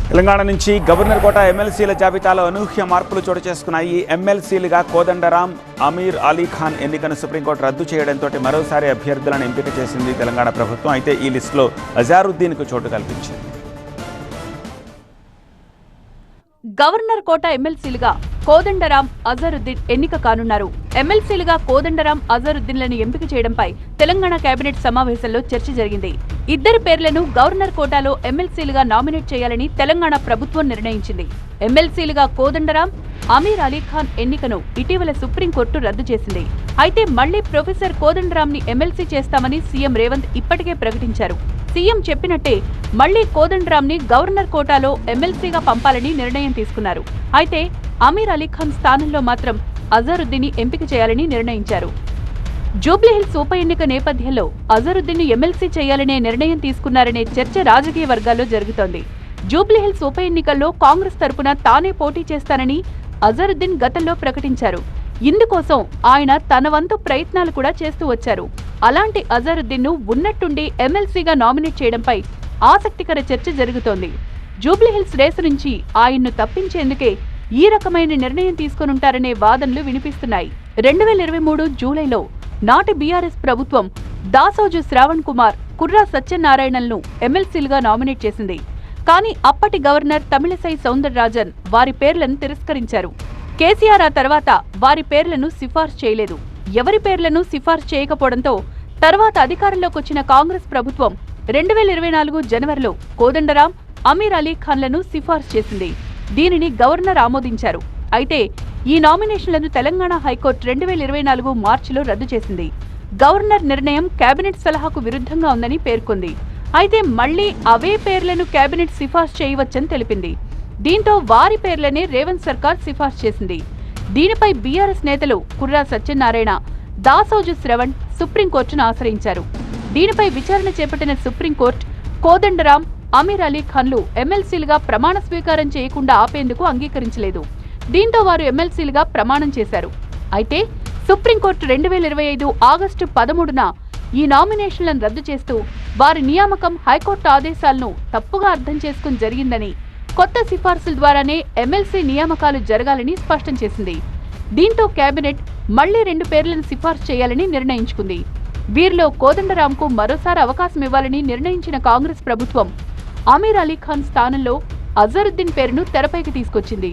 తెలంగాణ నుంచి గవర్నర్ కోట ఎమ్మెల్సీల జాబితాలో అనూహ్య మార్పులు చోటు చేసుకున్నాయి. ఎమ్మెల్సీలుగా కోదండరాం, అమీర్ అలీ ఖాన్ ఎన్నికను సుప్రీంకోర్టు రద్దు చేయడంతో మరోసారి అభ్యర్థులను ఎంపిక చేసింది తెలంగాణ ప్రభుత్వం. అయితే ఈ లిస్టులో అజారుద్దీన్కు చోటు కల్పించింది. గవర్నర్ కోట ఎమ్మెల్సీలుగా కోదండరాం, అజరుద్దీన్ ఎన్నిక కానున్నారు. ఎమ్మెల్సీలుగా కోదండరాం, అజరుద్దీన్లను ఎంపిక చేయడంపై తెలంగాణ కేబినెట్ సమావేశంలో చర్చ జరిగింది. ఇద్దరి పేర్లను గవర్నర్ కోటాలో ఎమ్మెల్సీలుగా నామినేట్ చేయాలని తెలంగాణ ప్రభుత్వం నిర్ణయించింది. ఎమ్మెల్సీలుగా కోదండరాం, అమీర్ అలీ ఖాన్ ఎన్నికను ఇటీవల సుప్రీంకోర్టు రద్దు చేసింది. అయితే మళ్లీ ప్రొఫెసర్ కోదండరాం ని ఎమ్మెల్సీ చేస్తామని సీఎం రేవంత్ ఇప్పటికే ప్రకటించారు. సీఎం చెప్పినట్టే మళ్లీ కోదండరాం ని గవర్నర్ కోటాలో ఎమ్మెల్సీగా పంపాలని నిర్ణయం తీసుకున్నారు. అయితే అమీర్ అలీ ఖాన్ స్థానంలో మాత్రం అజరుద్దీన్ ఎంపిక చేయాలని నిర్ణయించారు. జూబ్లీహిల్స్ ఉప ఎన్నిక నేపథ్యంలో అజరుద్దీన్ ఎమ్మెల్సీ చేయాలనే నిర్ణయం తీసుకున్నారనే చర్చ రాజకీయ వర్గాల్లో జరుగుతోంది. జూబ్లీహిల్స్ ఉప ఎన్నికల్లో కాంగ్రెస్ తరపున తానే పోటీ చేస్తానని అజరుద్దీన్ గతంలో ప్రకటించారు. ఇందుకోసం ఆయన తన వంతు ప్రయత్నాలు కూడా చేస్తూ వచ్చారు. అలాంటి అజరుద్దీన్ ను ఉన్నట్టుండి ఎమ్మెల్సీగా నామినేట్ చేయడంపై ఆసక్తికర చర్చ జరుగుతోంది. జూబ్లీహిల్స్ రేసు నుంచి ఆయన్ను తప్పించేందుకే ఈ రకమైన నిర్ణయం తీసుకొనుంటారనే వాదనలు వినిపిస్తున్నాయి. 2023 జూలైలో నాటి బీఆర్ఎస్ ప్రభుత్వం దాసోజు శ్రావణ్ కుమార్, కుర్రా సత్యనారాయణలను ఎమ్మెల్సీలుగా నామినేట్ చేసింది. కానీ అప్పటి గవర్నర్ తమిళసై సౌందరరాజన్ వారి పేర్లను తిరస్కరించారు. కేసీఆర్ ఆ తర్వాత వారి పేర్లను సిఫార్సు చేయలేదు. ఎవరి పేర్లను సిఫార్సు చేయకపోవడంతో తర్వాత అధికారంలోకి వచ్చిన కాంగ్రెస్ ప్రభుత్వం 2024 జనవరిలో కోదండరాం, అమీర్ అలీ ఖాన్లను సిఫార్సు చేసింది. దీనిని గవర్నర్ ఆమోదించారు. అయితే ఈ నామినేషన్లను తెలంగాణ హైకోర్టు 2024 మార్చిలో రద్దు చేసింది. గవర్నర్ నిర్ణయం కేబినెట్ సలహాకు విరుద్ధంగా ఉందని పేర్కొంది. అయితే మళ్లీ అవే పేర్లను కేబినెట్ సిఫార్సు చేయవచ్చని తెలిపింది. దీంతో వారి పేర్లనే రేవంత్ సర్కార్ సిఫార్సు చేసింది. దీనిపై బీఆర్ఎస్ నేతలు కుర్రా సత్యనారాయణ, దాసోజు శ్రవణ్ సుప్రీంకోర్టును ఆశ్రయించారు. దీనిపై విచారణ చేపట్టిన సుప్రీంకోర్టు కోదండరాం, అమీర్ అలీ ఖాన్లు ఎమ్మెల్సీలుగా ప్రమాణ స్వీకారం చేయకుండా ఆపేందుకు అంగీకరించలేదు. దీంతో వారు ఎమ్మెల్సీలుగా ప్రమాణం చేశారు. అయితే సుప్రీంకోర్టు 2025 ఆగస్టు 13న ఈ నామినేషన్లను రద్దు చేస్తూ వారి నియామకం హైకోర్టు ఆదేశాలను తప్పుగా అర్థం చేసుకుని జరిగిందని, కొత్త సిఫార్సుల ద్వారానే ఎమ్మెల్సీ నియామకాలు జరగాలని స్పష్టం చేసింది. దీంతో కేబినెట్ మళ్లీ 2 పేర్లను సిఫార్సు చేయాలని నిర్ణయించుకుంది. వీరిలో కోదండరాంకు మరోసారి అవకాశం ఇవ్వాలని నిర్ణయించిన కాంగ్రెస్ ప్రభుత్వం అమీర్ అలీ ఖాన్ స్థానంలో అజరుద్దీన్ పేరును తెరపైకి తీసుకొచ్చింది.